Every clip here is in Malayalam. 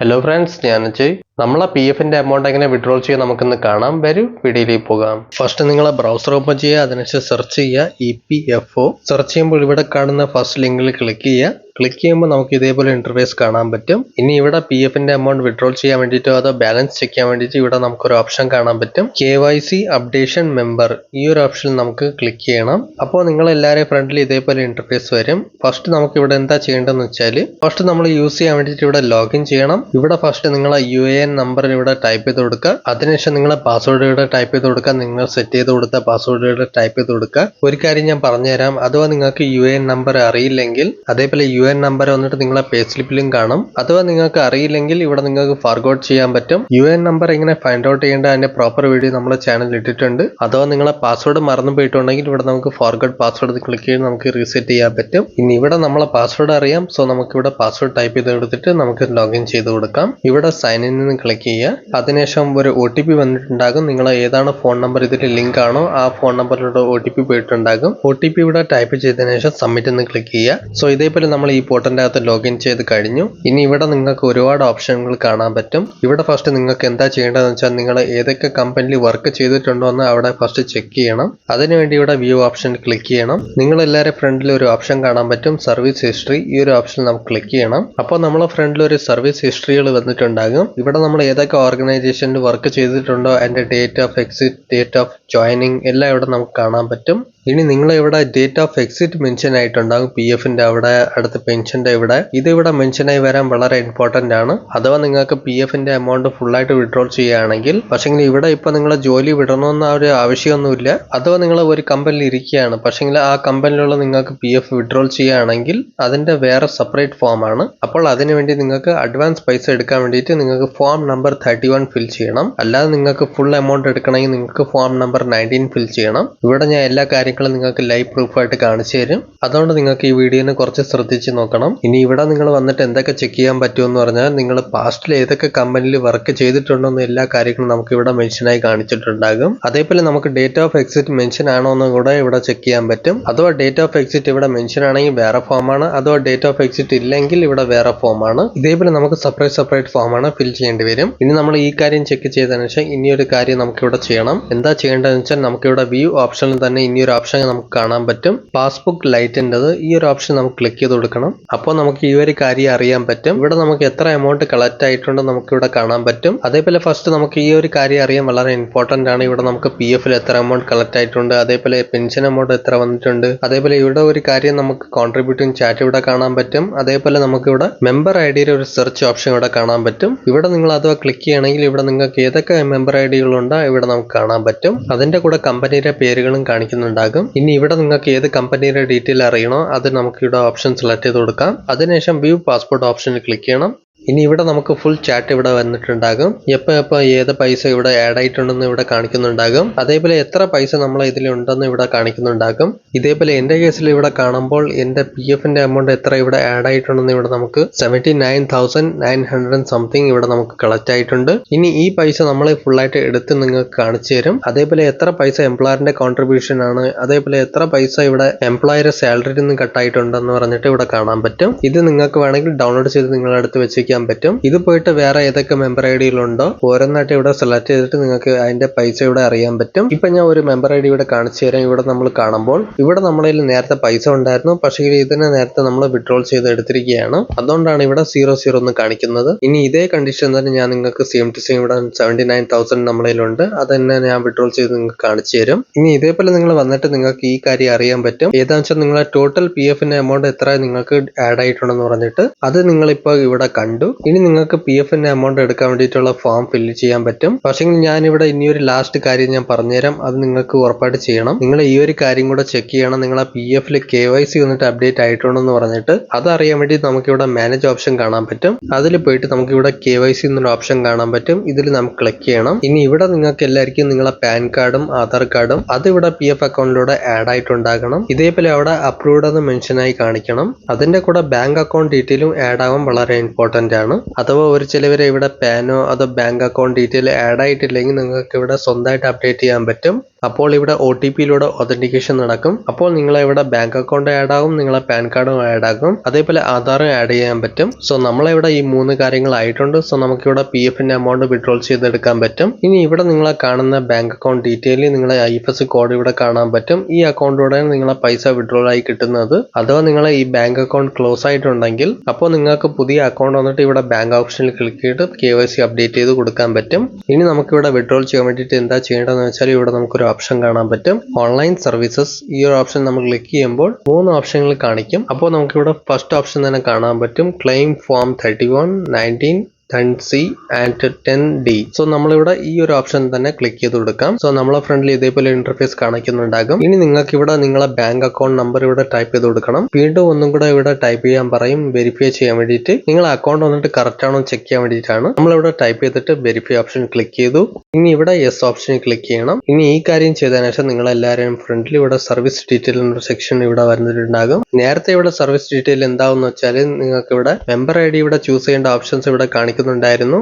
ഹലോ ഫ്രണ്ട്സ്, ഞാൻ അജയ്. നമ്മളെ പി എഫിന്റെ എമൗണ്ട് എങ്ങനെ വിഡ്രോൾ ചെയ്യാൻ നമുക്കിന്ന് കാണാം. വരൂ വീഡിയോയിലേക്ക് പോകാം. ഫസ്റ്റ് നിങ്ങൾ ബ്രൗസർ ഓപ്പൺ ചെയ്യുക, അതിനുശേഷം സെർച്ച് ചെയ്യുക EPFO. സെർച്ച് ചെയ്യുമ്പോൾ ഇവിടെ കാണുന്ന ഫസ്റ്റ് ലിങ്കിൽ ക്ലിക്ക് ചെയ്യുക. ക്ലിക്ക് ചെയ്യുമ്പോൾ നമുക്ക് ഇതേപോലെ ഇന്റർഫേസ് കാണാൻ പറ്റും. ഇനി ഇവിടെ പി എഫിന്റെ എമൗണ്ട് വിഡ്രോൾ ചെയ്യാൻ വേണ്ടിയിട്ടോ അതോ ബാലൻസ് ചെക്ക് ചെയ്യാൻ വേണ്ടിയിട്ട് ഇവിടെ നമുക്കൊരു ഓപ്ഷൻ കാണാൻ പറ്റും, KYC അപ്ഡേഷൻ മെമ്പർ. ഈ ഒരു ഓപ്ഷനിൽ നമുക്ക് ക്ലിക്ക് ചെയ്യണം. അപ്പോൾ നിങ്ങൾ എല്ലാവരെയും ഫ്രണ്ടിൽ ഇതേപോലെ ഇന്റർഫേസ് വരും. ഫസ്റ്റ് നമുക്ക് ഇവിടെ എന്താ ചെയ്യേണ്ടതെന്ന് വെച്ചാൽ, ഫസ്റ്റ് നമ്മൾ യൂസ് ചെയ്യാൻ വേണ്ടിയിട്ട് ഇവിടെ ലോഗിൻ ചെയ്യണം. ഇവിടെ ഫസ്റ്റ് നിങ്ങളെ UAN നമ്പർ ഇവിടെ ടൈപ്പ് ചെയ്ത് കൊടുക്കുക. അതിനുശേഷം നിങ്ങളെ പാസ്വേഡ് ഇവിടെ ടൈപ്പ് ചെയ്ത് കൊടുക്കുക. നിങ്ങൾ സെറ്റ് ചെയ്ത് കൊടുത്ത പാസ്വേഡ് ഇവിടെ ടൈപ്പ് ചെയ്ത് കൊടുക്കുക. ഒരു കാര്യം ഞാൻ പറഞ്ഞുതരാം, അഥവാ നിങ്ങൾക്ക് UAN നമ്പർ അറിയില്ലെങ്കിൽ അതേപോലെ UN നമ്പർ വന്നിട്ട് നിങ്ങളെ പേ സ്ലിപ്പിലും കാണും. അഥവാ നിങ്ങൾക്ക് അറിയില്ലെങ്കിൽ ഇവിടെ നിങ്ങൾക്ക് ഫർഗോട്ട് ചെയ്യാൻ പറ്റും. UN നമ്പർ എങ്ങനെ ഫൈൻഡ് ഔട്ട് ചെയ്യേണ്ട അതിന്റെ പ്രോപ്പർ വീഡിയോ നമ്മുടെ ചാനലിൽ ഇട്ടിട്ടുണ്ട്. അഥവാ നിങ്ങളെ പാസ്വേഡ് മറന്നു പോയിട്ടുണ്ടെങ്കിൽ ഇവിടെ നമുക്ക് ഫോർഗോട്ട് പാസ്വേഡ് ക്ലിക്ക് ചെയ്ത് നമുക്ക് റീസെറ്റ് ചെയ്യാൻ പറ്റും. ഇനി ഇവിടെ നമ്മളെ പാസ്വേഡ് അറിയാം, സോ നമുക്ക് ഇവിടെ പാസ്വേഡ് ടൈപ്പ് ചെയ്ത് എടുത്തിട്ട് നമുക്ക് ലോഗിൻ ചെയ്ത് കൊടുക്കാം. ഇവിടെ സൈൻ ഇൻ ക്ലിക്ക് ചെയ്യുക. അതിനുശേഷം ഒരു OTP വന്നിട്ടുണ്ടാകും. നിങ്ങൾ ഏതാണ് ഫോൺ നമ്പർ ഇതിൽ ലിങ്ക് ആണോ ആ ഫോൺ നമ്പറിലൂടെ OTP പോയിട്ടുണ്ടാകും. OTP ഇവിടെ ടൈപ്പ് ചെയ്തതിനു ശേഷം സബ്മിറ്റ് എന്ന് ക്ലിക്ക് ചെയ്യുക. സോ ഇതേപോലെ നമ്മൾ ഈ പോർട്ടലിന്റെ അകത്ത് ലോഗിൻ ചെയ്ത് കഴിഞ്ഞു. ഇനി ഇവിടെ നിങ്ങൾക്ക് ഒരുപാട് ഓപ്ഷനുകൾ കാണാൻ പറ്റും. ഇവിടെ ഫസ്റ്റ് നിങ്ങൾക്ക് എന്താ ചെയ്യേണ്ടതെന്ന് വെച്ചാൽ, നിങ്ങൾ ഏതൊക്കെ കമ്പനിയിൽ വർക്ക് ചെയ്തിട്ടുണ്ടോ എന്ന് അവിടെ ഫസ്റ്റ് ചെക്ക് ചെയ്യണം. അതിനുവേണ്ടി ഇവിടെ വ്യൂ ഓപ്ഷൻ ക്ലിക്ക് ചെയ്യണം. നിങ്ങൾ എല്ലാവരും ഫ്രണ്ടിൽ ഒരു ഓപ്ഷൻ കാണാൻ പറ്റും, സർവീസ് ഹിസ്റ്ററി. ഈ ഒരു ഓപ്ഷൻ നമുക്ക് ക്ലിക്ക് ചെയ്യണം. അപ്പോൾ നമ്മളെ ഫ്രണ്ടിൽ ഒരു സർവീസ് ഹിസ്റ്ററികൾ വന്നിട്ടുണ്ടാകും. ഇവിടെ നമ്മൾ ഏതൊക്കെ ഓർഗനൈസേഷനിൽ വർക്ക് ചെയ്തിട്ടുണ്ടോ അതിന്റെ date of exit, date of joining എല്ലാം ഇവിടെ നമുക്ക് കാണാൻ പറ്റും. ഇനി നിങ്ങൾ ഇവിടെ ഡേറ്റ് ഓഫ് എക്സിറ്റ് മെൻഷൻ ആയിട്ടുണ്ടാകും, PFന്റെ അവിടെ, അടുത്ത പെൻഷന്റെ ഇവിടെ. ഇത് ഇവിടെ മെൻഷൻ ആയി വരാൻ വളരെ ഇമ്പോർട്ടന്റ് ആണ്. അഥവാ നിങ്ങൾക്ക് PFന്റെ എമൗണ്ട് ഫുൾ ആയിട്ട് വിഡ്രോൾ ചെയ്യുകയാണെങ്കിൽ, പക്ഷെങ്കിൽ ഇവിടെ ഇപ്പൊ നിങ്ങളെ ജോലി വിടണമെന്ന ഒരു ആവശ്യമൊന്നുമില്ല. അഥവാ നിങ്ങൾ ഒരു കമ്പനിയിൽ ഇരിക്കുകയാണ്, പക്ഷെങ്കിൽ ആ കമ്പനിയിലുള്ള നിങ്ങൾക്ക് PF വിഡ്രോൾ ചെയ്യുകയാണെങ്കിൽ അതിന്റെ വേറെ സെപ്പറേറ്റ് ഫോം ആണ്. അപ്പോൾ അതിനുവേണ്ടി നിങ്ങൾക്ക് അഡ്വാൻസ് പൈസ എടുക്കാൻ വേണ്ടിയിട്ട് നിങ്ങൾക്ക് ഫോം നമ്പർ 31 ഫിൽ ചെയ്യണം. അല്ലാതെ നിങ്ങൾക്ക് ഫുൾ എമൗണ്ട് എടുക്കണമെങ്കിൽ നിങ്ങൾക്ക് ഫോം നമ്പർ 19 ഫിൽ ചെയ്യണം. ഇവിടെ ഞാൻ എല്ലാ കാര്യങ്ങളും നിങ്ങൾക്ക് ലൈവ് പ്രൂഫായിട്ട് കാണിച്ചു തരും. അതുകൊണ്ട് നിങ്ങൾക്ക് ഈ വീഡിയോനെ കുറച്ച് ശ്രദ്ധിച്ച് നോക്കണം. ഇനി ഇവിടെ നിങ്ങൾ വന്നിട്ട് എന്തൊക്കെ ചെക്ക് ചെയ്യാൻ പറ്റുമെന്ന് പറഞ്ഞാൽ, നിങ്ങൾ പാസ്റ്റിൽ ഏതൊക്കെ കമ്പനിയിൽ വർക്ക് ചെയ്തിട്ടുണ്ടോ എന്ന് എല്ലാ കാര്യങ്ങളും നമുക്ക് ഇവിടെ മെൻഷനായി കാണിച്ചിട്ടുണ്ടാകും. അതേപോലെ നമുക്ക് ഡേറ്റ് ഓഫ് എക്സിറ്റ് മെൻഷൻ ആണോ എന്ന് കൂടെ ഇവിടെ ചെക്ക് ചെയ്യാൻ പറ്റും. അഥവാ ഡേറ്റ് ഓഫ് എക്സിറ്റ് ഇവിടെ മെൻഷൻ ആണെങ്കിൽ വേറെ ഫോമാണ്, അഥവാ ഡേറ്റ് ഓഫ് എക്സിറ്റ് ഇല്ലെങ്കിൽ ഇവിടെ വേറെ ഫോമാണ്. ഇതേപോലെ നമുക്ക് സെപ്പറേറ്റ് ഫോമാണ് ഫിൽ ചെയ്യേണ്ടി വരും. ഇനി നമ്മൾ ഈ കാര്യം ചെക്ക് ചെയ്തതിനു ശേഷം ഇനി ഒരു കാര്യം നമുക്ക് ഇവിടെ ചെയ്യണം. എന്താ ചെയ്യേണ്ടതെന്ന് വെച്ചാൽ, നമുക്ക് ഇവിടെ വ്യൂ ഓപ്ഷനിൽ തന്നെ ഇനി ഒരു ഓപ്ഷൻ നമുക്ക് കാണാൻ പറ്റും, പാസ്ബുക്ക് ലൈറ്റിൻ്റെത്. ഈ ഒരു ഓപ്ഷൻ നമുക്ക് ക്ലിക്ക് ചെയ്ത് കൊടുക്കണം. അപ്പോൾ നമുക്ക് ഈ ഒരു കാര്യം അറിയാൻ പറ്റും. ഇവിടെ നമുക്ക് എത്ര എമൗണ്ട് കളക്ട് ആയിട്ടുണ്ടോ നമുക്ക് ഇവിടെ കാണാൻ പറ്റും. അതേപോലെ ഫസ്റ്റ് നമുക്ക് ഈ ഒരു കാര്യം അറിയാൻ വളരെ ഇമ്പോർട്ടന്റ് ആണ്. ഇവിടെ നമുക്ക് PFൽ എത്ര എമൗണ്ട് കളക്ട് ആയിട്ടുണ്ട്, അതേപോലെ പെൻഷൻ എമൗണ്ട് എത്ര വന്നിട്ടുണ്ട്, അതേപോലെ ഇവിടെ ഒരു കാര്യം നമുക്ക് കോൺട്രിബ്യൂട്ടിംഗ് ചാറ്റ് ഇവിടെ കാണാൻ പറ്റും. അതേപോലെ നമുക്ക് ഇവിടെ മെമ്പർ ഐഡിയുടെ ഒരു സെർച്ച് ഓപ്ഷൻ ഇവിടെ കാണാൻ പറ്റും. ഇവിടെ നിങ്ങൾ അഥവാ ക്ലിക്ക് ചെയ്യണമെങ്കിൽ ഇവിടെ നിങ്ങൾക്ക് ഏതൊക്കെ മെമ്പർ ഐഡികളുണ്ടോ ഇവിടെ നമുക്ക് കാണാൻ പറ്റും. അതിന്റെ കൂടെ കമ്പനിയുടെ പേരുകളും കാണിക്കുന്നുണ്ടാകും. ഇനി ഇവിടെ നിങ്ങൾക്ക് ഏത് കമ്പനിയുടെ ഡീറ്റെയിൽ അറിയണോ അത് നമുക്ക് ഇവിടെ ഓപ്ഷൻ സെലക്ട് ചെയ്ത് കൊടുക്കാം. അതിനുശേഷം വ്യൂ പാസ്പോർട്ട് ഓപ്ഷനിൽ ക്ലിക്ക് ചെയ്യണം. ഇനി ഇവിടെ നമുക്ക് ഫുൾ ചാറ്റ് ഇവിടെ വന്നിട്ടുണ്ടാകും. എപ്പോൾ ഏത് പൈസ ഇവിടെ ആഡ് ആയിട്ടുണ്ടെന്ന് ഇവിടെ കാണിക്കുന്നുണ്ടാകും. അതേപോലെ എത്ര പൈസ നമ്മൾ ഇതിലുണ്ടെന്ന് ഇവിടെ കാണിക്കുന്നുണ്ടാകും. ഇതേപോലെ എൻ്റെ കേസിൽ ഇവിടെ കാണുമ്പോൾ എൻ്റെ PFന്റെ എമൗണ്ട് എത്ര ഇവിടെ ആഡ് ആയിട്ടുണ്ടെന്ന് ഇവിടെ നമുക്ക് 79,900 സംതിങ് ഇവിടെ നമുക്ക് കളക്ട് ആയിട്ടുണ്ട്. ഇനി ഈ പൈസ നമ്മൾ ഫുള്ളായിട്ട് എടുത്ത് നിങ്ങൾക്ക് കാണിച്ചു തരും. അതേപോലെ എത്ര പൈസ എംപ്ലോയറിന്റെ കോൺട്രിബ്യൂഷൻ ആണ്, അതേപോലെ എത്ര പൈസ ഇവിടെ എംപ്ലോയറുടെ സാലറിയിൽ നിന്ന് കട്ടായിട്ടുണ്ടെന്ന് പറഞ്ഞിട്ട് ഇവിടെ കാണാൻ പറ്റും. ഇത് നിങ്ങൾക്ക് വേണമെങ്കിൽ ഡൗൺലോഡ് ചെയ്ത് നിങ്ങളുടെ അടുത്ത് വെച്ച് പറ്റും. ഇത് പോയിട്ട് വേറെ ഏതൊക്കെ മെമ്പർ ഐഡികളുണ്ടോ ഓരോന്നായിട്ട് ഇവിടെ സെലക്ട് ചെയ്തിട്ട് നിങ്ങൾക്ക് അതിന്റെ പൈസ ഇവിടെ അറിയാൻ പറ്റും. ഇപ്പൊ ഞാൻ ഒരു മെമ്പർ ഐഡി ഇവിടെ കാണിച്ചു തരാം. ഇവിടെ നമ്മൾ കാണുമ്പോൾ ഇവിടെ നമ്മളിൽ നേരത്തെ പൈസ ഉണ്ടായിരുന്നു, പക്ഷേ ഇതിനെ നേരത്തെ നമ്മൾ വിഡ്രോൾ ചെയ്ത് എടുത്തിരിക്കുകയാണ്. അതുകൊണ്ടാണ് ഇവിടെ 00 എന്ന് കാണിക്കുന്നത്. ഇനി ഇതേ കണ്ടീഷൻ തന്നെ ഞാൻ നിങ്ങൾക്ക് സെയിം ടു സെയിം ഇവിടെ 79,000 നമ്മളിലുണ്ട്, അത് തന്നെ ഞാൻ വിഡ്രോൾ ചെയ്ത് നിങ്ങൾക്ക് കാണിച്ചു തരും. ഇനി ഇതേപോലെ നിങ്ങൾ വന്നിട്ട് നിങ്ങൾക്ക് ഈ കാര്യം അറിയാൻ പറ്റും. ഏതാണെന്ന് വെച്ചാൽ നിങ്ങളെ ടോട്ടൽ PFന്റെ എമൗണ്ട് എത്ര നിങ്ങൾക്ക് ആഡ് ആയിട്ടുണ്ടെന്ന് പറഞ്ഞിട്ട് അത് നിങ്ങളിപ്പോൾ ഇവിടെ കണ്ടു. ഇനി നിങ്ങൾക്ക് PFന്റെ എമൗണ്ട് എടുക്കാൻ വേണ്ടിയിട്ടുള്ള ഫോം ഫില്ല് ചെയ്യാൻ പറ്റും. പക്ഷേ ഞാനിവിടെ ഇനിയൊരു ലാസ്റ്റ് കാര്യം ഞാൻ പറഞ്ഞുതരാം, അത് നിങ്ങൾക്ക് ഉറപ്പായിട്ട് ചെയ്യണം. നിങ്ങൾ ഈ ഒരു കാര്യം കൂടെ ചെക്ക് ചെയ്യണം. നിങ്ങളെ PFൽ KYC വന്നിട്ട് അപ്ഡേറ്റ് ആയിട്ടുണ്ടെന്ന് പറഞ്ഞിട്ട് അത് അറിയാൻ വേണ്ടി നമുക്കിവിടെ മാനേജ് ഓപ്ഷൻ കാണാൻ പറ്റും. അതിൽ പോയിട്ട് നമുക്കിവിടെ KYC എന്നൊരു ഓപ്ഷൻ കാണാൻ പറ്റും. ഇതിൽ നമുക്ക് ക്ലിക്ക് ചെയ്യണം. ഇനി ഇവിടെ നിങ്ങൾക്ക് എല്ലാവർക്കും നിങ്ങളെ പാൻ കാർഡും ആധാർ കാർഡും അത് ഇവിടെ PF അക്കൗണ്ടിലൂടെ ആഡ് ആയിട്ടുണ്ടാകണം. ഇതേപോലെ അവിടെ അപ്രൂവ്ഡ് എന്ന് മെൻഷൻ ആയി കാണിക്കണം. അതിന്റെ കൂടെ ബാങ്ക് അക്കൗണ്ട് ഡീറ്റെയിലും ആഡ് ആവാൻ വളരെ ഇമ്പോർട്ടന്റ് ആണ്. അഥവാ ഒരു ചിലവരെ ഇവിടെ പാനോ അതോ ബാങ്ക് അക്കൗണ്ട് ഡീറ്റെയിൽ ആഡ് ആയിട്ടില്ലെങ്കിൽ നിങ്ങൾക്ക് ഇവിടെ സ്വന്തമായിട്ട് അപ്ഡേറ്റ് ചെയ്യാൻ പറ്റും. അപ്പോൾ ഇവിടെ OTPയിലൂടെ ഒതന്റിക്കേഷൻ നടക്കും. അപ്പോൾ നിങ്ങളെ ഇവിടെ ബാങ്ക് അക്കൗണ്ട് ആഡ് ആകും, നിങ്ങളെ പാൻ കാർഡും ആഡ് ആകും, അതേപോലെ ആധാറും ആഡ് ചെയ്യാൻ പറ്റും. സോ നമ്മളിവിടെ ഈ 3 കാര്യങ്ങൾ ആയിട്ടുണ്ട്. സോ നമുക്കിവിടെ PFന്റെ എമൗണ്ട് വിഡ്രോൾ ചെയ്തെടുക്കാൻ പറ്റും. ഇനി ഇവിടെ നിങ്ങളെ കാണുന്ന ബാങ്ക് അക്കൗണ്ട് ഡീറ്റെയിൽ നിങ്ങളെ IFSC കോഡ് ഇവിടെ കാണാൻ പറ്റും. ഈ അക്കൗണ്ടിലൂടെ നിങ്ങളെ പൈസ വിഡ്രോൾ ആയി കിട്ടുന്നത്. അഥവാ നിങ്ങളെ ഈ ബാങ്ക് അക്കൗണ്ട് ക്ലോസ് ആയിട്ടുണ്ടെങ്കിൽ അപ്പോൾ നിങ്ങൾക്ക് പുതിയ അക്കൗണ്ട് വന്നിട്ട് ഇവിടെ ബാങ്ക് ഓപ്ഷനിൽ ക്ലിക്ക് ചെയ്തിട്ട് KYC അപ്ഡേറ്റ് ചെയ്ത് കൊടുക്കാൻ പറ്റും. ഇനി നമുക്കിവിടെ വിഡ്രോൾ ചെയ്യാൻ വേണ്ടിയിട്ട് എന്താ ചെയ്യേണ്ടതെന്ന് വെച്ചാൽ ഇവിടെ നമുക്കൊരു ഓപ്ഷൻ കാണാൻ പറ്റും, ഓൺലൈൻ സർവീസസ്. ഈ ഒരു ഓപ്ഷൻ നമ്മൾ ക്ലിക്ക് ചെയ്യുമ്പോൾ 3 ഓപ്ഷനുകൾ കാണിക്കും. അപ്പോൾ നമുക്കിവിടെ ഫസ്റ്റ് ഓപ്ഷൻ തന്നെ കാണാൻ പറ്റും, claim form 31, 19, 10C and 10D. So നമ്മളിവിടെ ഈ ഒരു ഓപ്ഷൻ തന്നെ ക്ലിക്ക് ചെയ്ത് കൊടുക്കാം. സോ നമ്മളെ ഫ്രണ്ടിൽ ഇതേപോലെ ഇന്റർഫേസ് കാണിക്കുന്നുണ്ടാകും. ഇനി നിങ്ങൾക്ക് ഇവിടെ നിങ്ങളെ ബാങ്ക് അക്കൗണ്ട് നമ്പർ ഇവിടെ ടൈപ്പ് ചെയ്ത് കൊടുക്കണം. വീണ്ടും ഒന്നും കൂടെ ഇവിടെ ടൈപ്പ് ചെയ്യാൻ പറയും, വെരിഫൈ ചെയ്യാൻ വേണ്ടിയിട്ട്. നിങ്ങളെ അക്കൗണ്ട് വന്നിട്ട് കറക്റ്റ് ആണോ ചെക്ക് ചെയ്യാൻ വേണ്ടിയിട്ടാണ്. നമ്മളിവിടെ ടൈപ്പ് ചെയ്തിട്ട് വെരിഫൈ ഓപ്ഷൻ ക്ലിക്ക് ചെയ്തു. ഇനി ഇവിടെ യെസ് ഓപ്ഷനിൽ ക്ലിക്ക് ചെയ്യണം. ഇനി ഈ കാര്യം ചെയ്തതിനു ശേഷം നിങ്ങളെല്ലാവരും ഫ്രണ്ടിൽ ഇവിടെ സർവീസ് ഡീറ്റെയിൽ എന്നൊരു സെക്ഷൻ ഇവിടെ വരുന്നിട്ടുണ്ടാകും. നേരത്തെ ഇവിടെ സർവീസ് ഡീറ്റെയിൽ എന്താവെന്ന് വെച്ചാൽ നിങ്ങൾക്ക് ഇവിടെ മെമ്പർ ID ഇവിടെ ചൂസ് ചെയ്യേണ്ട ഓപ്ഷൻസ് ഇവിടെ കാണിക്കുന്നുണ്ടായിരുന്നു.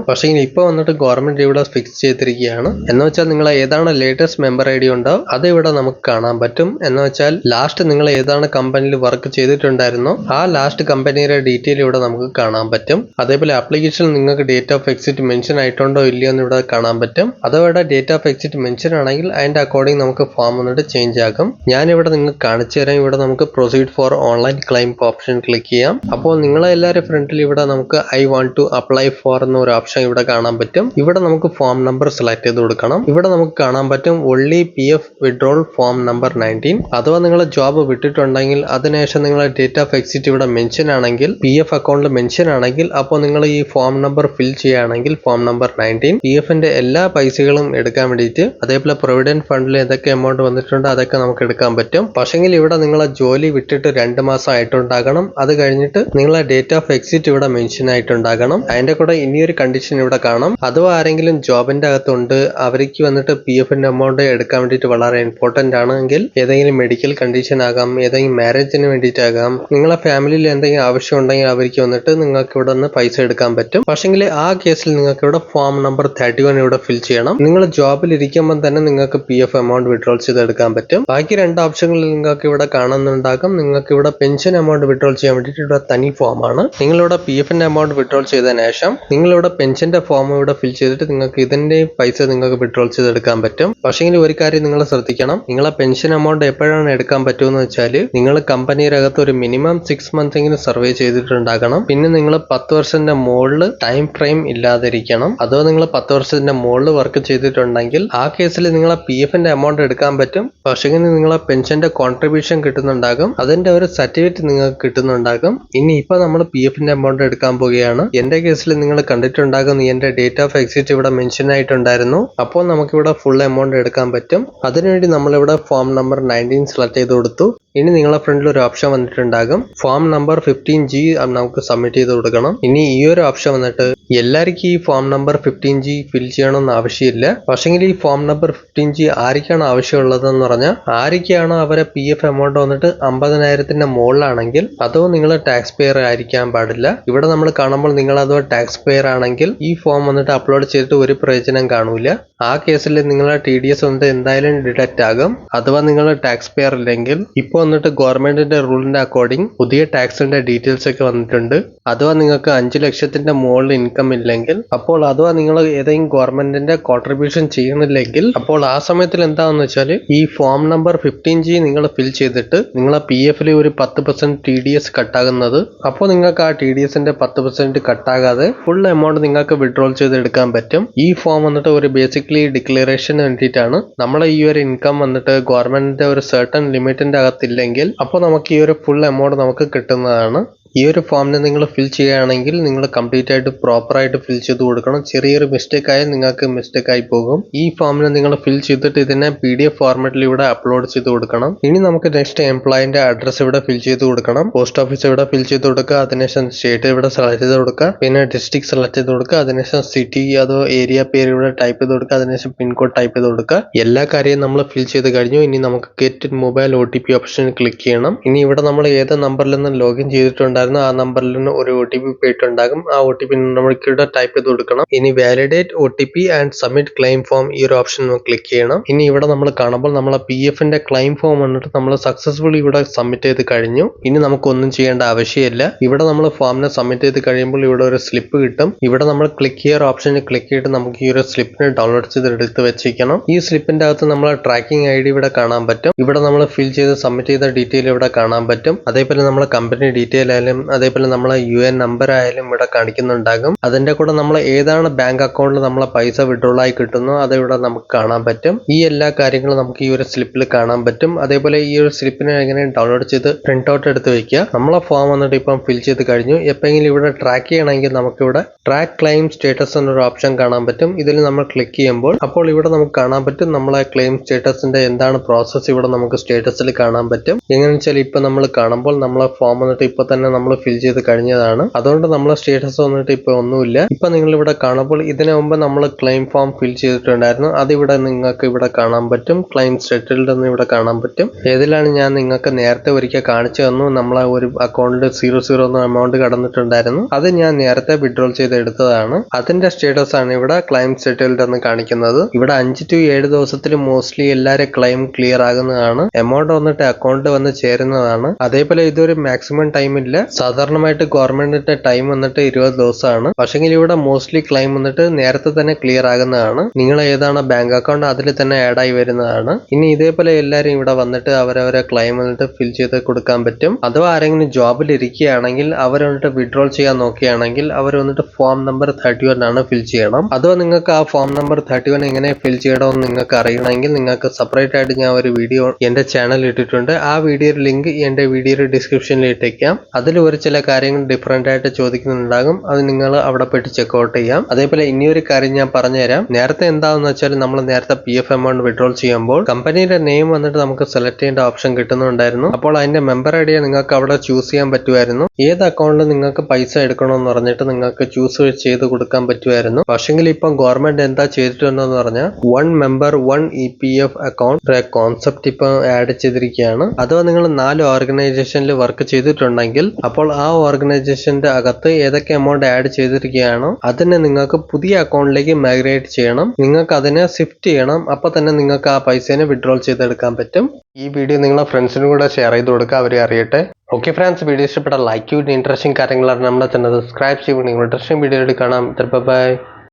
പക്ഷേ ഇപ്പൊ വന്നിട്ട് ഗവൺമെന്റ് ഇവിടെ ഫിക്സ് ചെയ്തിരിക്കുകയാണ്. എന്ന് വെച്ചാൽ നിങ്ങൾ ഏതാണ് ലേറ്റസ്റ്റ് മെമ്പർ ID ഉണ്ടോ അത് ഇവിടെ നമുക്ക് കാണാൻ പറ്റും. എന്ന് വെച്ചാൽ ലാസ്റ്റ് നിങ്ങൾ ഏതാണ് കമ്പനിയിൽ വർക്ക് ചെയ്തിട്ടുണ്ടായിരുന്നോ ആ ലാസ്റ്റ് കമ്പനിയുടെ ഡീറ്റെയിൽ ഇവിടെ നമുക്ക് കാണാൻ പറ്റും. അതേപോലെ ആപ്ലിക്കേഷനിൽ നിങ്ങൾക്ക് ഡേറ്റ് ഓഫ് എക്സിറ്റ് മെൻഷൻ ആയിട്ടുണ്ടോ ഇല്ലയോ എന്ന് ഇവിടെ കാണാൻ പറ്റും. അഥവാ ഇവിടെ ഡേറ്റ് ഓഫ് എക്സിറ്റ് മെൻഷൻ ആണെങ്കിൽ അതിന്റെ അക്കോർഡിംഗ് നമുക്ക് ഫോം വന്നിട്ട് ചേഞ്ച് ആകും. ഞാനിവിടെ നിങ്ങൾക്ക് കാണിച്ചു തരാം. ഇവിടെ നമുക്ക് proceed for online claim option click ചെയ്യാം. അപ്പോൾ നിങ്ങളെല്ലാവരും ഫ്രണ്ടിൽ ഇവിടെ നമുക്ക് I want to apply for എന്നൊരു ഓപ്ഷൻ ഇവിടെ കാണാൻ പറ്റും. ഇവിടെ നമുക്ക് ഫോം നമ്പർ സെലക്ട് ചെയ്ത് കൊടുക്കണം. ഇവിടെ നമുക്ക് കാണാൻ പറ്റും only PF withdrawal form number 19. അഥവാ നിങ്ങൾ ജോബ് വിട്ടിട്ടുണ്ടെങ്കിൽ അതിനുശേഷം നിങ്ങളെ ഡേറ്റ് ഓഫ് എക്സിറ്റ് ഇവിടെ മെൻഷൻ ആണെങ്കിൽ PF അക്കൗണ്ടിൽ മെൻഷൻ ആണെങ്കിൽ അപ്പോൾ നിങ്ങൾ ഈ ഫോം നമ്പർ ഫിൽ ചെയ്യുകയാണെങ്കിൽ ഫോം നമ്പർ 19 PFന്റെ എല്ലാ പൈസകളും എടുക്കാൻ വേണ്ടിയിട്ട് അതേപോലെ പ്രൊവിഡന്റ് ഫണ്ടിൽ ഏതൊക്കെ എമൗണ്ട് വന്നിട്ടുണ്ട് അതൊക്കെ നമുക്ക് എടുക്കാൻ പറ്റും. പക്ഷെങ്കിൽ ഇവിടെ നിങ്ങളെ ജോലി വിട്ടിട്ട് 2 മാസം ആയിട്ടുണ്ടാകണം. അത് കഴിഞ്ഞിട്ട് നിങ്ങളെ ഡേറ്റ് ഓഫ് എക്സിറ്റ് ഇവിടെ മെൻഷൻ ആയിട്ടുണ്ടാകണം. അതിന്റെ കൂടെ ഇനിയൊരു കണ്ടീഷൻ ഇവിടെ കാണാം. അഥവാ ആരെങ്കിലും ജോബിന്റെ അകത്തുണ്ട് അവർക്ക് വന്നിട്ട് PFന്റെ എമൗണ്ട് എടുക്കാൻ വേണ്ടിയിട്ട് വളരെ ഇമ്പോർട്ടന്റ് ആണെങ്കിൽ ഏതെങ്കിലും മെഡിക്കൽ കണ്ടീഷൻ ആകാം, ഏതെങ്കിലും മാരേജിന് വേണ്ടിയിട്ടാകാം, നിങ്ങളെ ഫാമിലിയിൽ എന്തെങ്കിലും ആവശ്യം ഉണ്ടെങ്കിൽ അവർക്ക് വന്നിട്ട് നിങ്ങൾക്ക് ഇവിടെ നിന്ന് പൈസ എടുക്കാൻ പറ്റും. പക്ഷെങ്കിൽ ആ കേസിൽ നിങ്ങൾക്ക് ഇവിടെ ഫോം നമ്പർ 31 ഇവിടെ ഫിൽ ചെയ്യണം. നിങ്ങൾ ജോബിൽ ഇരിക്കുമ്പോൾ തന്നെ നിങ്ങൾക്ക് PF എമൗണ്ട് വിഡ്രോൾ ചെയ്തെടുക്കാൻ പറ്റും. ബാക്കി 2 ഓപ്ഷനുകളിൽ നിങ്ങൾക്ക് ഇവിടെ കാണുന്നുണ്ടാകും. നിങ്ങൾക്ക് ഇവിടെ പെൻഷൻ എമൗണ്ട് വിഡ്രോൾ ചെയ്യാൻ വേണ്ടിയിട്ട് ഇവിടെ തനി ഫോം ആണ്. നിങ്ങളിവിടെ PFന്റെ എമൗണ്ട് വിഡ്രോൾ ചെയ്തതിനു ശേഷം നിങ്ങളിവിടെ പെൻഷന്റെ ഫോം ഇവിടെ ഫിൽ ചെയ്തിട്ട് നിങ്ങൾക്ക് ഇതിന്റെ പൈസ നിങ്ങൾക്ക് വിഡ്രോൾ ചെയ്തെടുക്കാൻ പറ്റും. പക്ഷേ ഒരു കാര്യം നിങ്ങൾ ശ്രദ്ധിക്കണം, നിങ്ങളെ പെൻഷൻ എമൗണ്ട് എപ്പോഴാണ് എടുക്കാൻ പറ്റുമെന്ന് വെച്ചാൽ നിങ്ങൾ കമ്പനിയുടെ അകത്ത് ഒരു മിനിമം 6 മന്ത് എങ്കിലും സർവേ ചെയ്തിട്ടുണ്ടാകണം. പിന്നെ നിങ്ങൾ 10 വർഷത്തിന്റെ മുകളിൽ ടൈം ഫ്രെയിം ഇല്ലാതിരിക്കണം. അതോ നിങ്ങൾ 10 വർഷത്തിന്റെ മുകളിൽ വർക്ക് ചെയ്തിട്ടുണ്ടെങ്കിൽ ആ കേസിൽ നിങ്ങളെ PFന്റെ എമൗണ്ട് എടുക്കാൻ പറ്റും. പക്ഷേ നിങ്ങളെ പെൻഷന്റെ കോൺട്രിബ്യൂഷൻ കിട്ടുന്നുണ്ടാകും, അതിന്റെ ഒരു സർട്ടിഫിക്കറ്റ് നിങ്ങൾക്ക് കിട്ടുന്നുണ്ടാകും. ഇനി ഇപ്പൊ നമ്മൾ PFന്റെ എമൗണ്ട് എടുക്കാൻ പോവുകയാണ്. എന്റെ കേസിൽ നിങ്ങൾ കണ്ടിട്ടുണ്ടാകും എന്റെ ഡേറ്റ് ഓഫ് എക്സിറ്റ് ഇവിടെ മെൻഷൻ ആയിട്ടുണ്ടായിരുന്നു. അപ്പോൾ നമുക്കിവിടെ ഫുൾ എമൗണ്ട് എടുക്കാൻ പറ്റും. അതിനുവേണ്ടി നമ്മളിവിടെ ഫോം നമ്പർ 19 സെലക്ട് ചെയ്ത് കൊടുത്തു. ഇനി നിങ്ങളെ ഫ്രണ്ടിൽ ഒരു ഓപ്ഷൻ വന്നിട്ടുണ്ടാകും, ഫോം നമ്പർ 15G നമുക്ക് സബ്മിറ്റ് ചെയ്ത് കൊടുക്കണം. ഇനി ഈ ഒരു ഓപ്ഷൻ വന്നിട്ട് എല്ലാവർക്കും ഈ ഫോം നമ്പർ 15G ഫിൽ ചെയ്യണമെന്ന് ആവശ്യമില്ല. പക്ഷെങ്കിൽ ഈ ഫോം നമ്പർ 15G ആർക്കാണ് ആവശ്യമുള്ളതെന്ന് പറഞ്ഞാൽ ആർക്കാണോ അവരെ PF എമൗണ്ട് വന്നിട്ട് 50,000ന്റെ മുകളിലാണെങ്കിൽ അതോ നിങ്ങൾ ടാക്സ് പെയർ ആയിരിക്കാൻ പാടില്ല. ഇവിടെ നമ്മൾ കാണുമ്പോൾ നിങ്ങൾ അതോ ടാക്സ് പെയർ ആണെങ്കിൽ ഈ ഫോം വന്നിട്ട് അപ്ലോഡ് ചെയ്തിട്ട് ഒരു പ്രയോജനം കാണൂല. ആ കേസിൽ നിങ്ങളെ TDS വന്നിട്ട് എന്തായാലും ഡിഡക്റ്റ് ആകും. അഥവാ നിങ്ങൾ ടാക്സ് പെയർ ഇല്ലെങ്കിൽ ഇപ്പോൾ വന്നിട്ട് ഗവൺമെന്റിന്റെ റൂളിന്റെ അക്കോർഡിംഗ് പുതിയ ടാക്സിന്റെ ഡീറ്റെയിൽസ് ഒക്കെ വന്നിട്ടുണ്ട്. അഥവാ നിങ്ങൾക്ക് 5 ലക്ഷത്തിന്റെ മുകളിൽ ഇൻകം ഇല്ലെങ്കിൽ അപ്പോൾ അഥവാ നിങ്ങൾ ഏതെങ്കിലും ഗവൺമെന്റിന്റെ കോൺട്രിബ്യൂഷൻ ചെയ്യുന്നില്ലെങ്കിൽ അപ്പോൾ ആ സമയത്തിൽ എന്താണെന്ന് വെച്ചാൽ ഈ ഫോം നമ്പർ 15G നിങ്ങൾ ഫിൽ ചെയ്തിട്ട് നിങ്ങളെ PFൽ ഒരു 10% TDS കട്ടാകുന്നത്. അപ്പോൾ നിങ്ങൾക്ക് ആ TDSന്റെ 10% കട്ടാകാതെ ഫുൾ എമൗണ്ട് നിങ്ങൾക്ക് വിഡ്രോൾ ചെയ്തെടുക്കാൻ പറ്റും. ഈ ഫോം വന്നിട്ട് ഒരു ബേസിക്കലി ഡിക്ലറേഷന് വേണ്ടിയിട്ടാണ്. നമ്മളെ ഈ ഒരു ഇൻകം വന്നിട്ട് ഗവൺമെന്റിന്റെ ഒരു സർട്ടൺ ലിമിറ്റിന്റെ അകത്തില്ലെങ്കിൽ അപ്പോൾ നമുക്ക് ഈ ഒരു ഫുൾ എമൗണ്ട് നമുക്ക് കിട്ടുന്നതാണ്. ഈ ഒരു ഫോമിനെ നിങ്ങൾ ഫിൽ ചെയ്യുകയാണെങ്കിൽ നിങ്ങൾ കംപ്ലീറ്റ് ആയിട്ട് പ്രോപ്പർ ആയിട്ട് ഫിൽ ചെയ്ത് കൊടുക്കണം. ചെറിയൊരു മിസ്റ്റേക്ക് ആയാൽ നിങ്ങൾക്ക് മിസ്റ്റേക്ക് ആയി പോകും. ഈ ഫോമിനെ നിങ്ങൾ ഫിൽ ചെയ്തിട്ട് ഇതിനെ PDF ഫോർമാറ്റിൽ ഇവിടെ അപ്ലോഡ് ചെയ്ത് കൊടുക്കണം. ഇനി നമുക്ക് നെക്സ്റ്റ് എംപ്ലോയിന്റെ അഡ്രസ് ഇവിടെ ഫിൽ ചെയ്ത് കൊടുക്കണം. പോസ്റ്റ് ഓഫീസ് ഇവിടെ ഫിൽ ചെയ്ത് കൊടുക്കുക. അതിനുശേഷം സ്റ്റേറ്റ് ഇവിടെ സെലക്ട് ചെയ്ത് കൊടുക്കുക. പിന്നെ ഡിസ്ട്രിക്ട് സെലക്ട് ചെയ്ത് കൊടുക്കുക. അതിനുശേഷം സിറ്റി അതോ ഏരിയ പേര് ഇവിടെ ടൈപ്പ് ചെയ്ത് കൊടുക്കുക. അതിനുശേഷം പിൻകോഡ് ടൈപ്പ് ചെയ്ത് കൊടുക്കുക. എല്ലാ കാര്യവും നമ്മൾ ഫിൽ ചെയ്ത് കഴിഞ്ഞു. ഇനി നമുക്ക് get mobile OTP option click ചെയ്യണം. ഇനി ഇവിടെ നമ്മൾ ഏത് നമ്പറിൽ നിന്ന് ലോഗിൻ ചെയ്തിട്ടുണ്ട് ചെയ്തിട്ടുണ്ടായിരുന്നു. ആ നമ്പറിൽ നിന്ന് ഒരു OTP പോയിട്ടുണ്ടാകും. ആ OTP നമുക്ക് ഇവിടെ ടൈപ്പ് ചെയ്ത് കൊടുക്കണം. ഇനി validate OTP and submit claim form, ഈ ഒരു ഓപ്ഷൻ ക്ലിക്ക് ചെയ്യണം. ഇനി ഇവിടെ നമ്മൾ കാണുമ്പോൾ നമ്മളെ PFന്റെ ക്ലെയിം ഫോം വന്നിട്ട് നമ്മൾ സക്സസ്ഫുള്ളി ഇവിടെ സബ്മിറ്റ് ചെയ്ത് കഴിഞ്ഞു. ഇനി നമുക്കൊന്നും ചെയ്യേണ്ട ആവശ്യമില്ല. ഇവിടെ നമ്മൾ ഫോമിനെ സബ്മിറ്റ് ചെയ്ത് കഴിയുമ്പോൾ ഇവിടെ ഒരു സ്ലിപ്പ് കിട്ടും. ഇവിടെ നമ്മൾ ക്ലിക്ക് ഹിയർ ഓപ്ഷനിൽ ക്ലിക്ക് ചെയ്തിട്ട് നമുക്ക് ഈ ഒരു സ്ലിപ്പിനെ ഡൗൺലോഡ് ചെയ്ത് എടുത്ത് വെച്ചിരിക്കണം. ഈ സ്ലിപ്പിന്റെ അകത്ത് നമ്മളെ ട്രാക്കിംഗ് ID ഇവിടെ കാണാൻ പറ്റും. ഇവിടെ നമ്മൾ ഫിൽ ചെയ്ത് സബ്മിറ്റ് ചെയ്ത ഡീറ്റെയിൽ ഇവിടെ കാണാൻ പറ്റും. അതേപോലെ നമ്മളെ കമ്പനി ഡീറ്റെയിൽ ആയാലും അതേപോലെ നമ്മളെ UN നമ്പർ ആയാലും ഇവിടെ കാണിക്കുന്നുണ്ടാകും. അതിന്റെ കൂടെ നമ്മൾ ഏതാണ് ബാങ്ക് അക്കൗണ്ടിൽ നമ്മളെ പൈസ വിഡ്രോൾ ആയി കിട്ടുന്നോ അത് ഇവിടെ നമുക്ക് കാണാൻ പറ്റും. ഈ എല്ലാ കാര്യങ്ങളും നമുക്ക് ഈ ഒരു സ്ലിപ്പിൽ കാണാൻ പറ്റും. അതേപോലെ ഈ ഒരു സ്ലിപ്പിനെ എങ്ങനെ ഡൗൺലോഡ് ചെയ്ത് പ്രിന്റ് ഔട്ട് എടുത്ത് വെക്കുക. നമ്മളെ ഫോം വന്നിട്ട് ഇപ്പം ഫിൽ ചെയ്ത് കഴിഞ്ഞു. എപ്പോഴെങ്കിലും ഇവിടെ ട്രാക്ക് ചെയ്യണമെങ്കിൽ നമുക്ക് ഇവിടെ ട്രാക്ക് ക്ലെയിം സ്റ്റേറ്റസ് എന്നൊരു ഓപ്ഷൻ കാണാൻ പറ്റും. ഇതിൽ നമ്മൾ ക്ലിക്ക് ചെയ്യുമ്പോൾ അപ്പോൾ ഇവിടെ നമുക്ക് കാണാൻ പറ്റും നമ്മളെ ക്ലെയിം സ്റ്റേറ്റസിന്റെ എന്താണ് പ്രോസസ് ഇവിടെ നമുക്ക് സ്റ്റേറ്റസിൽ കാണാൻ പറ്റും. എങ്ങനെ വെച്ചാൽ ഇപ്പൊ നമ്മൾ കാണുമ്പോൾ നമ്മളെ ഫോം വന്നിട്ട് ഇപ്പൊ തന്നെ നമ്മൾ ഫിൽ ചെയ്ത് കഴിഞ്ഞതാണ്. അതുകൊണ്ട് നമ്മളെ സ്റ്റേറ്റസ് വന്നിട്ട് ഇപ്പൊ ഒന്നുമില്ല. ഇപ്പൊ നിങ്ങൾ ഇവിടെ കാണുമ്പോൾ ഇതിനു മുമ്പ് നമ്മൾ ക്ലെയിം ഫോം ഫിൽ ചെയ്തിട്ടുണ്ടായിരുന്നു. അതിവിടെ നിങ്ങൾക്ക് ഇവിടെ കാണാൻ പറ്റും. ക്ലെയിം സെറ്റിൽഡ് എന്ന് ഇവിടെ കാണാൻ പറ്റും. ഏതിലാണ് ഞാൻ നിങ്ങൾക്ക് നേരത്തെ ഒരിക്കൽ കാണിച്ചു തന്നു. നമ്മളെ ഒരു അക്കൗണ്ടിൽ 00 എന്ന എമൗണ്ട് കടന്നിട്ടുണ്ടായിരുന്നു. അത് ഞാൻ നേരത്തെ വിഡ്രോൾ ചെയ്ത് എടുത്തതാണ്. അതിന്റെ സ്റ്റേറ്റസ് ആണ് ഇവിടെ ക്ലെയിം സെറ്റിൽഡ് എന്ന് കാണിക്കുന്നത്. ഇവിടെ 5 to 7 ദിവസത്തിൽ മോസ്റ്റ്ലി എല്ലാവരും ക്ലെയിം ക്ലിയർ ആകുന്നതാണ്. എമൗണ്ട് വന്നിട്ട് അക്കൗണ്ടിൽ വന്ന് ചേരുന്നതാണ്. അതേപോലെ ഇതൊരു മാക്സിമം ടൈം ഇല്ല. സാധാരണമായിട്ട് ഗവൺമെന്റിന്റെ ടൈം വന്നിട്ട് 20 ദിവസമാണ്. പക്ഷെങ്കിൽ ഇവിടെ മോസ്റ്റ്ലി ക്ലെയിം വന്നിട്ട് നേരത്തെ തന്നെ ക്ലിയർ ആകുന്നതാണ്. നിങ്ങൾ ഏതാണ് ബാങ്ക് അക്കൗണ്ട് അതിൽ തന്നെ ആഡ് ആയി വരുന്നതാണ്. ഇനി ഇതേപോലെ എല്ലാവരും ഇവിടെ വന്നിട്ട് അവരവരെ ക്ലെയിം വന്നിട്ട് ഫിൽ ചെയ്ത് കൊടുക്കാൻ പറ്റും. അഥവാ ആരെങ്കിലും ജോബിൽ ഇരിക്കുകയാണെങ്കിൽ അവർ വന്നിട്ട് വിഡ്രോൾ ചെയ്യാൻ നോക്കുകയാണെങ്കിൽ അവർ വന്നിട്ട് ഫോം നമ്പർ 31 ആണ് ഫിൽ ചെയ്യണം. അഥവാ നിങ്ങൾക്ക് ആ ഫോം നമ്പർ 31 എങ്ങനെ ഫിൽ ചെയ്യണമെന്ന് നിങ്ങൾക്ക് അറിയണമെങ്കിൽ നിങ്ങൾക്ക് സെപ്പറേറ്റ് ആയിട്ട് ഞാൻ ഒരു വീഡിയോ എന്റെ ചാനൽ ഇട്ടിട്ടുണ്ട്. ആ വീഡിയോയുടെ ലിങ്ക് എന്റെ വീഡിയോയുടെ ഡിസ്ക്രിപ്ഷനിൽ ഇട്ടേക്കാം. അതിൽ ഒരു ചില കാര്യങ്ങൾ ഡിഫറെന്റ് ആയിട്ട് ചോദിക്കുന്നുണ്ടാകും. അത് നിങ്ങൾ അവിടെ പോയിട്ട് ചെക്ക്ഔട്ട് ചെയ്യാം. അതേപോലെ ഇനിയൊരു കാര്യം ഞാൻ പറഞ്ഞുതരാം. നേരത്തെ എന്താണെന്ന് വെച്ചാൽ നമ്മൾ നേരത്തെ PF എമൗണ്ട് വിഡ്രോൾ ചെയ്യുമ്പോൾ കമ്പനിയുടെ നെയിം വന്നിട്ട് നമുക്ക് സെലക്ട് ചെയ്യേണ്ട ഓപ്ഷൻ കിട്ടുന്നുണ്ടായിരുന്നു. അപ്പോൾ അതിന്റെ മെമ്പർ ഐഡിയ നിങ്ങൾക്ക് അവിടെ ചൂസ് ചെയ്യാൻ പറ്റുമായിരുന്നു. ഏത് അക്കൗണ്ടിൽ നിങ്ങൾക്ക് പൈസ എടുക്കണമെന്ന് പറഞ്ഞിട്ട് നിങ്ങൾക്ക് ചൂസ് ചെയ്ത് കൊടുക്കാൻ പറ്റുമായിരുന്നു. പക്ഷെങ്കിൽ ഇപ്പം ഗവൺമെന്റ് എന്താ ചെയ്തിട്ടുണ്ടെന്ന് പറഞ്ഞാൽ 1 member 1 EPF അക്കൗണ്ട് കോൺസെപ്റ്റ് ഇപ്പം ആഡ് ചെയ്തിരിക്കുകയാണ്. അഥവാ നിങ്ങൾ 4 ഓർഗനൈസേഷനിൽ വർക്ക് ചെയ്തിട്ടുണ്ടെങ്കിൽ അപ്പോൾ ആ ഓർഗനൈസേഷന്റെ അകത്ത് ഏതൊക്കെ എമൗണ്ട് ആഡ് ചെയ്തിരിക്കുകയാണോ അതിനെ നിങ്ങൾക്ക് പുതിയ അക്കൗണ്ടിലേക്ക് മൈഗ്രേറ്റ് ചെയ്യണം. നിങ്ങൾക്ക് അതിനെ ഷിഫ്റ്റ് ചെയ്യണം. അപ്പൊ തന്നെ നിങ്ങൾക്ക് ആ പൈസനെ വിഡ്രോൾ ചെയ്തെടുക്കാൻ പറ്റും. ഈ വീഡിയോ നിങ്ങളെ ഫ്രണ്ട്സിനും കൂടെ ഷെയർ ചെയ്ത് കൊടുക്കുക, അവരെ അറിയട്ടെ. ഓക്കെ ഫ്രണ്ട്സ്, വീഡിയോ ഇഷ്ടപ്പെട്ട ലൈക്ക് ചെയ്ത് ഇൻട്രസ്റ്റിംഗ് കാര്യങ്ങളാണ് നമ്മുടെ ചാനൽ സബ്സ്ക്രൈബ് ചെയ്യുക. നിങ്ങൾ ഇൻട്രസ്റ്റിംഗ് വീഡിയോ കാണാം. ബൈ.